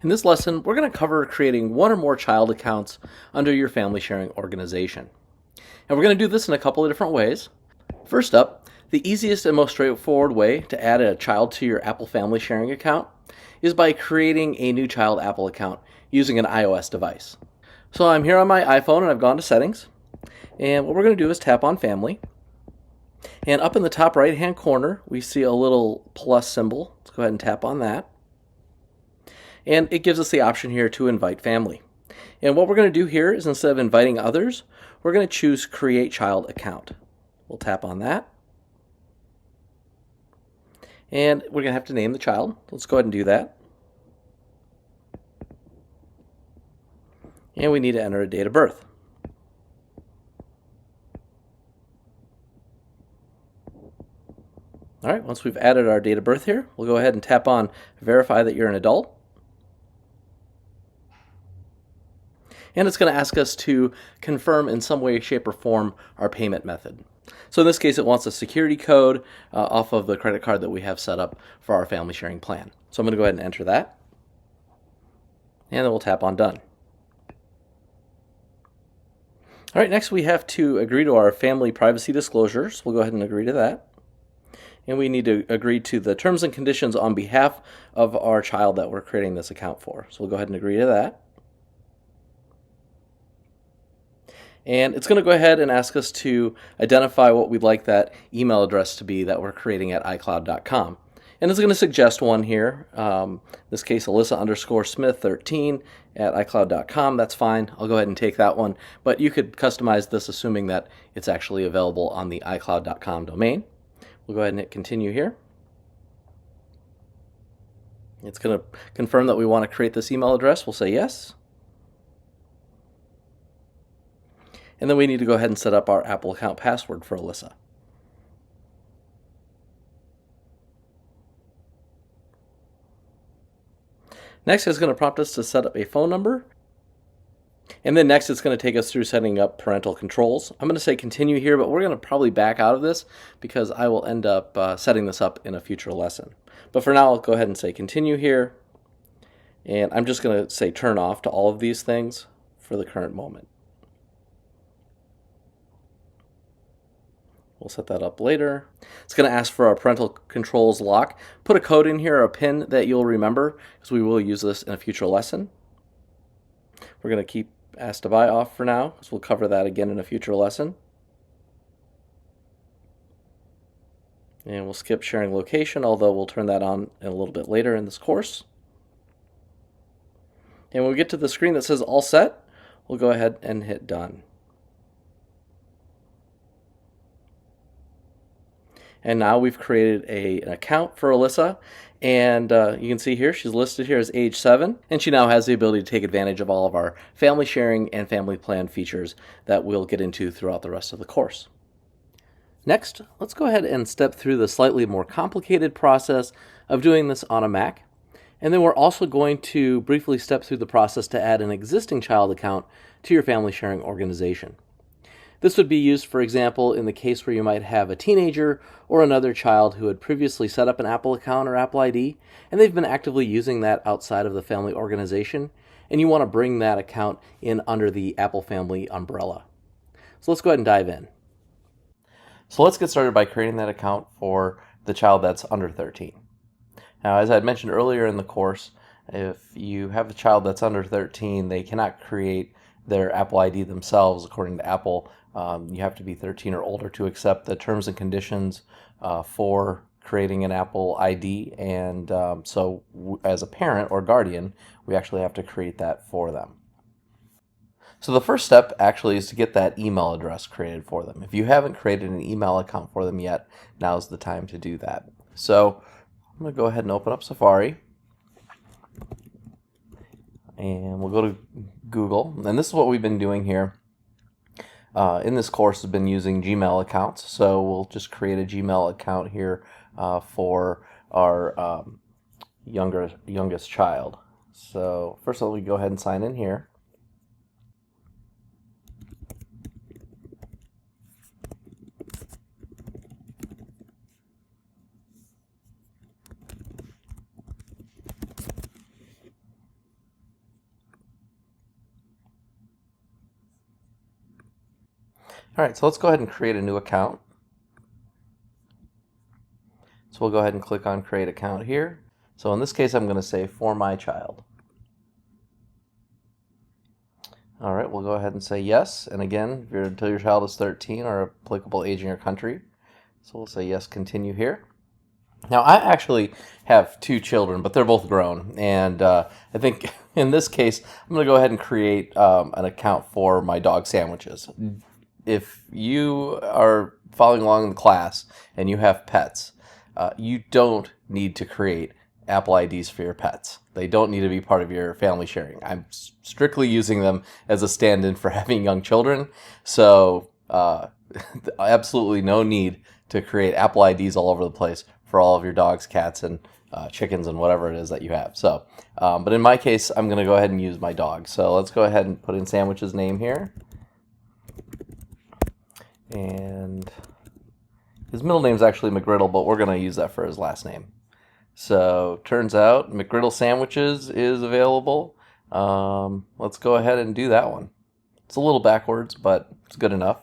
In this lesson, we're going to cover creating one or more child accounts under your family sharing organization. And we're going to do this in a couple of different ways. First up, the easiest and most straightforward way to add a child to your Apple family sharing account is by creating a new child Apple account using an iOS device. So I'm here on my iPhone and I've gone to settings. And what we're going to do is tap on family. And up in the top right hand corner, we see a little plus symbol. Let's go ahead and tap on that. And it gives us the option here to invite family. And what we're going to do here is, instead of inviting others, we're going to choose Create Child Account. We'll tap on that. And we're going to have to name the child. Let's go ahead and do that. And we need to enter a date of birth. All right, once we've added our date of birth here, we'll go ahead and tap on Verify that you're an adult. And it's going to ask us to confirm in some way, shape, or form our payment method. So in this case, it wants a security code off of the credit card that we have set up for our family sharing plan. So I'm going to go ahead and enter that. And then we'll tap on Done. All right, next we have to agree to our family privacy disclosures. We'll go ahead and agree to that. And we need to agree to the terms and conditions on behalf of our child that we're creating this account for. So we'll go ahead and agree to that. And it's going to go ahead and ask us to identify what we'd like that email address to be that we're creating at iCloud.com. And it's going to suggest one here. In this case, Alyssa_Smith13 at iCloud.com. That's fine. I'll go ahead and take that one. But you could customize this assuming that it's actually available on the iCloud.com domain. We'll go ahead and hit continue here. It's going to confirm that we want to create this email address. We'll say yes. And then we need to go ahead and set up our Apple account password for Alyssa. Next, it's going to prompt us to set up a phone number. And then next, it's going to take us through setting up parental controls. I'm going to say continue here, but we're going to probably back out of this because I will end up setting this up in a future lesson. But for now, I'll go ahead and say continue here. And I'm just going to say turn off to all of these things for the current moment. We'll set that up later. It's going to ask for our parental controls lock. Put a code in here, or a PIN that you'll remember, because we will use this in a future lesson. We're going to keep Ask to Buy off for now, because we'll cover that again in a future lesson. And we'll skip sharing location, although we'll turn that on a little bit later in this course. And when we get to the screen that says All Set, we'll go ahead and hit Done. And now we've created an account for Alyssa, and you can see here she's listed here as age 7, and she now has the ability to take advantage of all of our family sharing and family plan features that we'll get into throughout the rest of the course. Next, let's go ahead and step through the slightly more complicated process of doing this on a Mac. And then we're also going to briefly step through the process to add an existing child account to your family sharing organization. This would be used, for example, in the case where you might have a teenager or another child who had previously set up an Apple account or Apple ID, and they've been actively using that outside of the family organization, and you want to bring that account in under the Apple family umbrella. So let's go ahead and dive in. So let's get started by creating that account for the child that's under 13. Now, as I had mentioned earlier in the course, if you have a child that's under 13, they cannot create their Apple ID themselves according to Apple. You have to be 13 or older to accept the terms and conditions for creating an Apple ID, and so as a parent or guardian, we actually have to create that for them. So the first step actually is to get that email address created for them. If you haven't created an email account for them yet, now's the time to do that. So I'm going to go ahead and open up Safari. And we'll go to Google. And this is what we've been doing here. In this course, we've been using Gmail accounts. So we'll just create a Gmail account here for our youngest child. So first of all, we go ahead and sign in here. All right, so let's go ahead and create a new account. So we'll go ahead and click on create account here. So in this case, I'm going to say for my child. All right, we'll go ahead and say yes. And again, until your child is 13 or applicable age in your country. So we'll say yes, continue here. Now, I actually have 2 children, but they're both grown. And I think in this case, I'm going to go ahead and create an account for my dog sandwiches. If you are following along in the class and you have pets, you don't need to create Apple IDs for your pets. They don't need to be part of your family sharing. I'm strictly using them as a stand-in for having young children. So absolutely no need to create Apple IDs all over the place for all of your dogs, cats, and chickens and whatever it is that you have. So, but in my case, I'm going to go ahead and use my dog. So let's go ahead and put in Sandwich's name here. And his middle name is actually McGriddle, but we're going to use that for his last name. So turns out McGriddle Sandwiches is available. Let's go ahead and do that one. It's a little backwards, but it's good enough.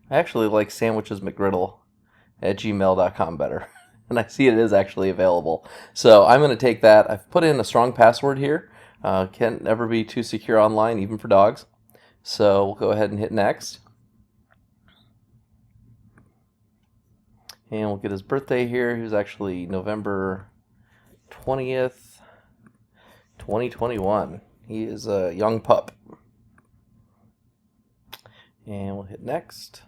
I actually like Sandwiches McGriddle at gmail.com better. And I see it is actually available. So I'm going to take that. I've put in a strong password here. Can't never be too secure online, even for dogs. So we'll go ahead and hit next. And we'll get his birthday here. He was actually November 20th, 2021. He is a young pup. And we'll hit next.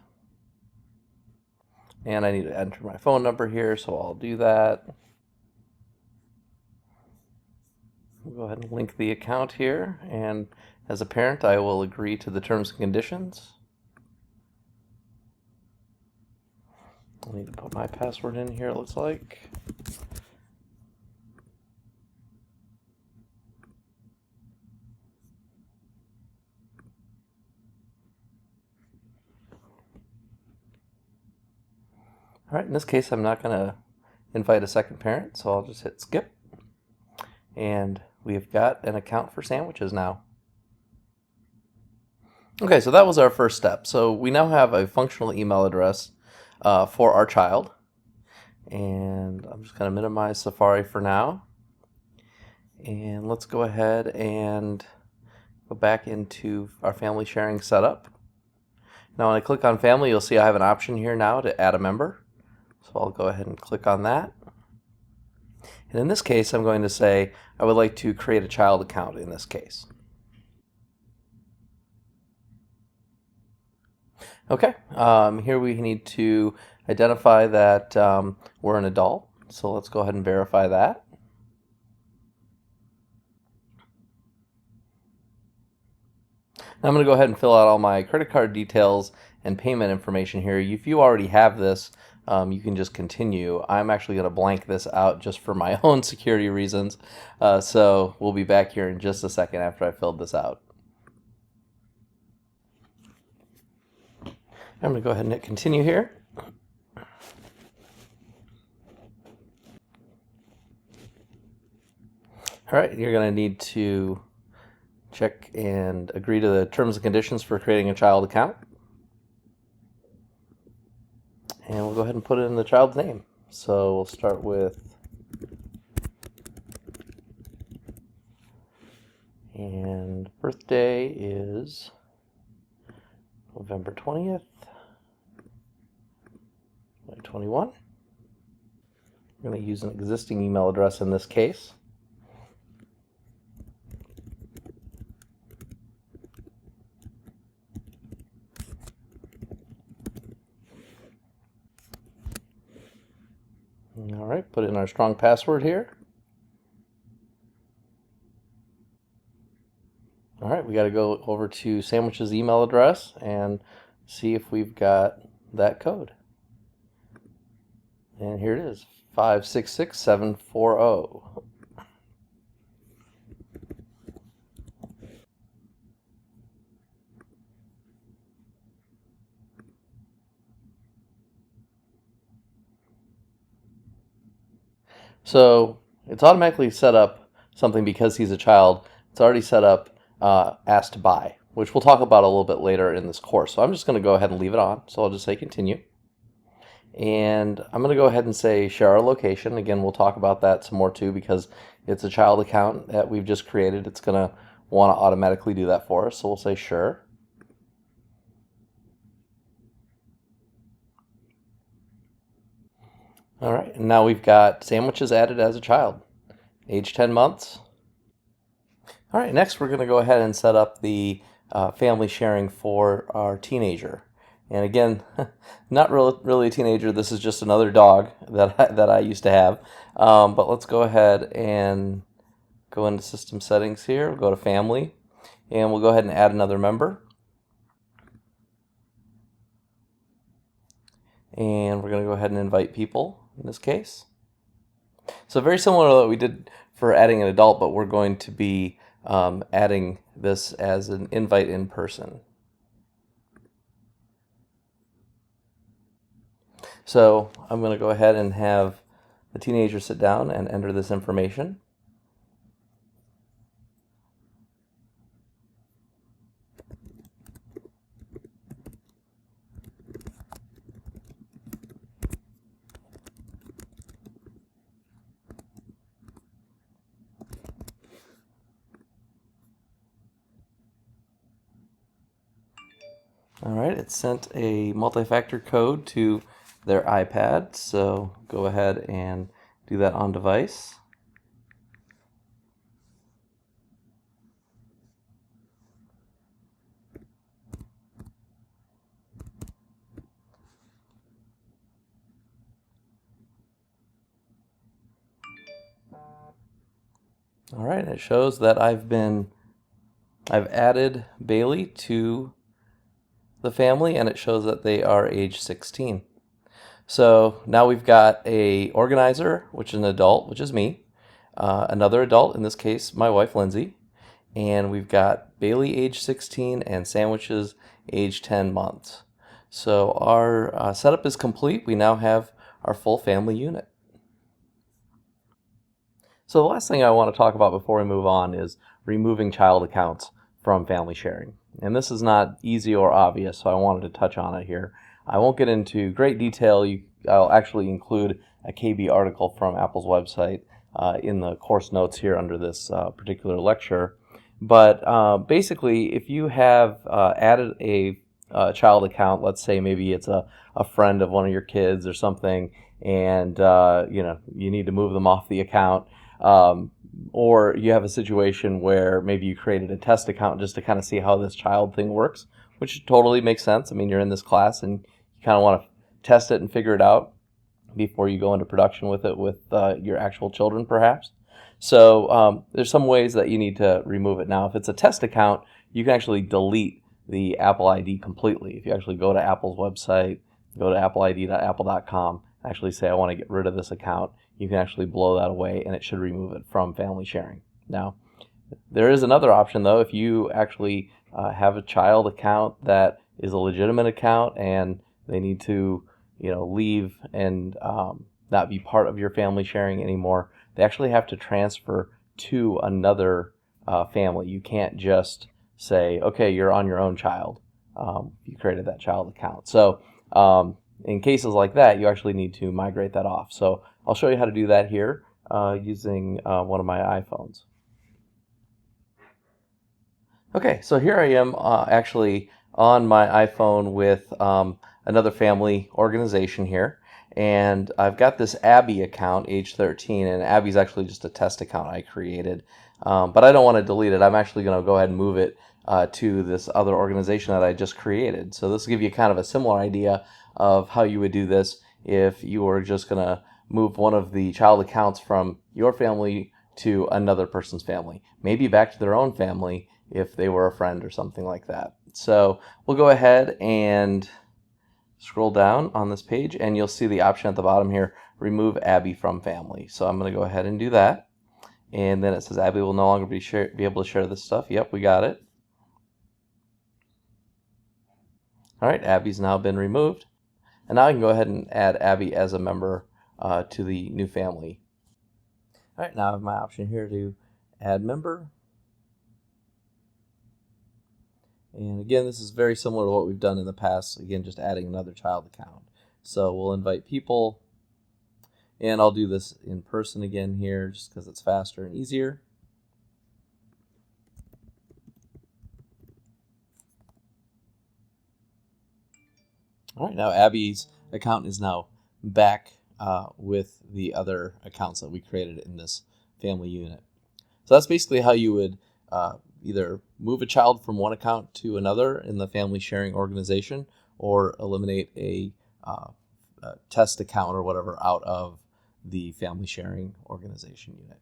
And I need to enter my phone number here, so I'll do that. We'll go ahead and link the account here, and as a parent, I will agree to the terms and conditions. I need to put my password in here, it looks like. All right, in this case, I'm not going to invite a second parent, so I'll just hit skip. And we've got an account for Sandwiches now. Okay, so that was our first step. So we now have a functional email address for our child. And I'm just going to minimize Safari for now. And let's go ahead and go back into our family sharing setup. Now when I click on family, you'll see I have an option here now to add a member. So I'll go ahead and click on that. And in this case, I'm going to say I would like to create a child account in this case. Okay, here we need to identify that we're an adult. So let's go ahead and verify that. Now I'm going to go ahead and fill out all my credit card details and payment information here. If you already have this, you can just continue. I'm actually going to blank this out just for my own security reasons. So we'll be back here in just a second after I filled this out. I'm going to go ahead and hit continue here. All right, you're going to need to check and agree to the terms and conditions for creating a child account. And we'll go ahead and put in the child's name. So we'll start with and birthday is November 20th, 2021. I'm going to use an existing email address in this case. All right, put in our strong password here. All right, we got to go over to Sandwich's email address and see if we've got that code. And here it is, 566740. So it's automatically set up something because he's a child. It's already set up asked by, which we'll talk about a little bit later in this course. So I'm just going to go ahead and leave it on. So I'll just say continue. And I'm going to go ahead and say share our location. Again, we'll talk about that some more too because it's a child account that we've just created. It's going to want to automatically do that for us. So we'll say sure. All right, and now we've got sandwiches added as a child, age 10 months. All right, next we're going to go ahead and set up the family sharing for our teenager. And again, not really a teenager. This is just another dog that I used to have. But let's go ahead and go into system settings here. We'll go to family, and we'll go ahead and add another member. And we're going to go ahead and invite people in this case. So very similar to what we did for adding an adult, but we're going to be adding this as an invite in person. So I'm going to go ahead and have the teenager sit down and enter this information. All right, it sent a multi-factor code to their iPad, so go ahead and do that on device. All right, it shows that I've added Bailey to the family, and it shows that they are age 16. So now we've got a organizer, which is an adult, which is me, another adult, in this case, my wife, Lindsay, and we've got Bailey, age 16, and sandwiches, age 10 months. So our setup is complete. We now have our full family unit. So the last thing I want to talk about before we move on is removing child accounts from family sharing. And this is not easy or obvious, so I wanted to touch on it here. I won't get into great detail. I'll actually include a KB article from Apple's website in the course notes here under this particular lecture. But basically, if you have added a child account, let's say maybe it's a friend of one of your kids or something, and you need to move them off the account, or you have a situation where maybe you created a test account just to kind of see how this child thing works, which totally makes sense. I mean, you're in this class and you kind of want to test it and figure it out before you go into production with it with your actual children, perhaps. So there's some ways that you need to remove it. Now, if it's a test account, you can actually delete the Apple ID completely. If you actually go to Apple's website, go to appleid.apple.com, actually say, I want to get rid of this account, you can actually blow that away and it should remove it from family sharing. Now, there is another option though. If you actually have a child account that is a legitimate account and they need to leave and not be part of your family sharing anymore, they actually have to transfer to another family. You can't just say, okay, you're on your own child. You created that child account. So in cases like that, you actually need to migrate that off. So I'll show you how to do that here using one of my iPhones. Okay, so here I am actually on my iPhone with another family organization here. And I've got this Abby account, age 13, and Abby's actually just a test account I created. But I don't want to delete it. I'm actually going to go ahead and move it to this other organization that I just created. So this will give you kind of a similar idea of how you would do this if you were just going to move one of the child accounts from your family to another person's family, maybe back to their own family if they were a friend or something like that. So we'll go ahead and scroll down on this page and you'll see the option at the bottom here, remove Abby from family. So I'm going to go ahead and do that. And then it says Abby will no longer be able to share this stuff. Yep, we got it. All right, Abby's now been removed. And now I can go ahead and add Abby as a member to the new family. All right, now I have my option here to add member. And again, this is very similar to what we've done in the past. Again, just adding another child account. So we'll invite people, and I'll do this in person again here just because it's faster and easier. All right, now Abby's account is now back with the other accounts that we created in this family unit. So that's basically how you would either move a child from one account to another in the family sharing organization, or eliminate a test account or whatever out of the family sharing organization unit.